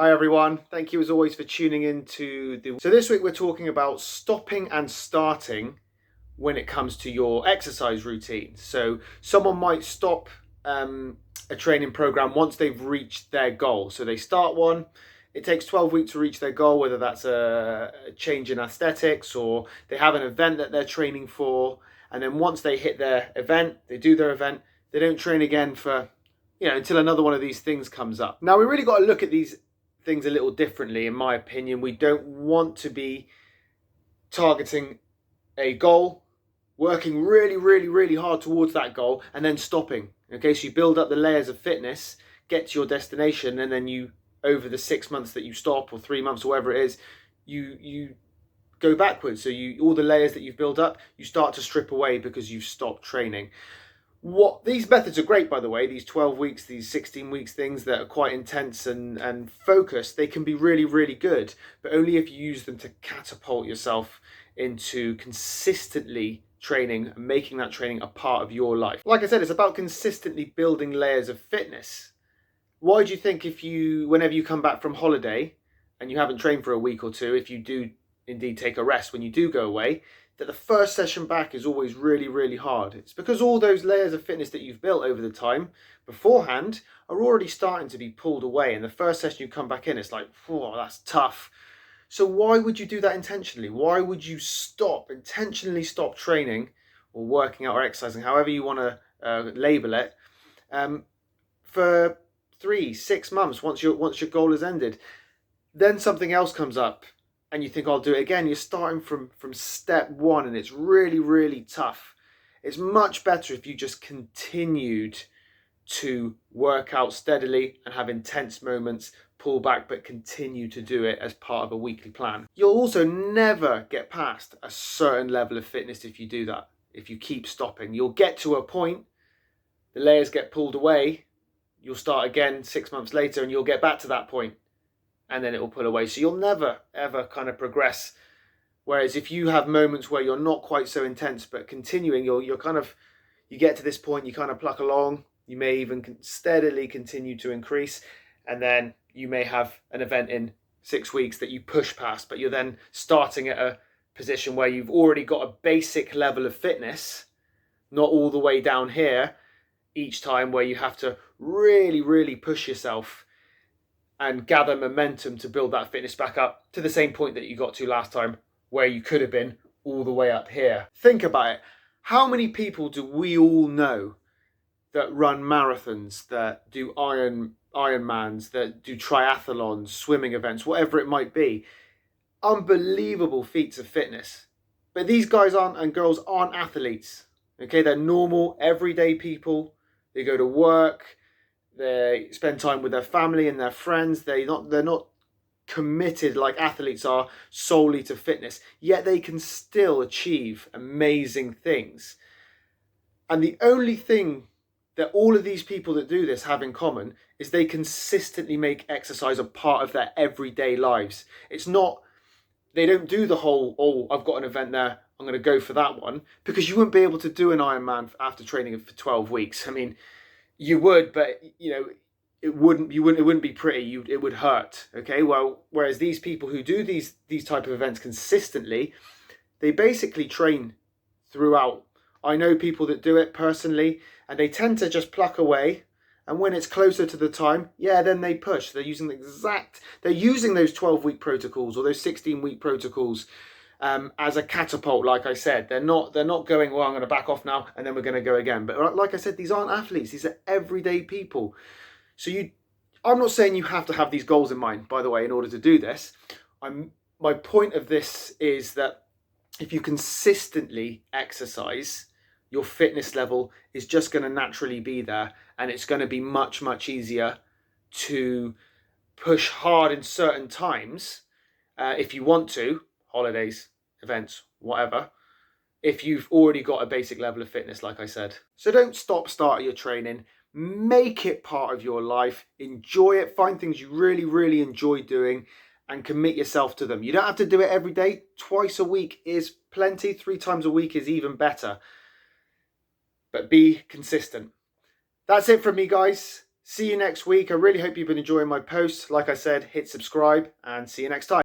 Hi everyone, thank you as always for tuning in to the... So this week we're talking about stopping and starting when it comes to your exercise routine. So someone might stop a training program once they've reached their goal. So they start one, it takes 12 weeks to reach their goal, whether that's a change in aesthetics or they have an event that they're training for. And then once they hit their event, they do their event, they don't train again for, until another one of these things comes up. Now we really got to look at these things a little differently, in my opinion. We don't want to be targeting a goal, working really hard towards that goal, and then stopping. Okay, so you build up the layers of fitness, get to your destination, and then you, over the 6 months that you stop, or 3 months, or whatever it is, you go backwards. So all the layers that you've built up, you start to strip away because you've stopped training. These methods are great, by the way, these 12 weeks, these 16 weeks things that are quite intense and focused, they can be really good, but only if you use them to catapult yourself into consistently training and making that training a part of your life. Like I said, it's about consistently building layers of fitness. Why do you think whenever you come back from holiday and you haven't trained for a week or two, if you do indeed take a rest when you do go away, that the first session back is always really hard? It's because all those layers of fitness that you've built over the time beforehand are already starting to be pulled away, and the first session you come back in, it's like, oh, that's tough. So why would you do that intentionally? Why would you intentionally stop training or working out or exercising, however you want to label it, for 3-6 months once your goal has ended? Then something else comes up and you think, I'll do it again. You're starting from step one, and it's really tough. It's much better if you just continued to work out steadily and have intense moments, pull back, but continue to do it as part of a weekly plan. You'll also never get past a certain level of fitness if you do that. If you keep stopping, you'll get to a point, the layers get pulled away, you'll start again 6 months later and you'll get back to that point, and then it will pull away. So you'll never ever kind of progress. Whereas if you have moments where you're not quite so intense but continuing, you get to this point, you kind of pluck along, you may even steadily continue to increase, and then you may have an event in 6 weeks that you push past, but you're then starting at a position where you've already got a basic level of fitness, not all the way down here each time where you have to really push yourself and gather momentum to build that fitness back up to the same point that you got to last time, where you could have been all the way up here. Think about it. How many people do we all know that run marathons, that do Ironmans, that do triathlons, swimming events, whatever it might be? Unbelievable feats of fitness. But these guys and girls aren't athletes. Okay, they're normal, everyday people. They go to work, they spend time with their family and their friends. They're not committed like athletes are solely to fitness, yet they can still achieve amazing things. And the only thing that all of these people that do this have in common is they consistently make exercise a part of their everyday lives. It's not, they don't do the whole, oh, I've got an event there, I'm going to go for that one, because you wouldn't be able to do an Ironman after training for 12 weeks. I mean, you would, but it wouldn't be pretty. It would hurt. Okay. Well, whereas these people who do these type of events consistently, they basically train throughout. I know people that do it personally, and they tend to just pluck away. And when it's closer to the time, then they push. They're using those 12-week protocols or those 16-week protocols as a catapult. Like I said, they're not going, well, I'm going to back off now and then we're going to go again. But like I said, these aren't athletes. These are everyday people. So I'm not saying you have to have these goals in mind, by the way, in order to do this. My point of this is that if you consistently exercise, your fitness level is just going to naturally be there, and it's going to be much easier to push hard in certain times if you want to, holidays, events, whatever, if you've already got a basic level of fitness, like I said. So don't start your training. Make it part of your life. Enjoy it. Find things you really enjoy doing and commit yourself to them. You don't have to do it every day. Twice a week is plenty. 3 times a week is even better. But be consistent. That's it from me, guys. See you next week. I really hope you've been enjoying my posts. Like I said, hit subscribe and see you next time.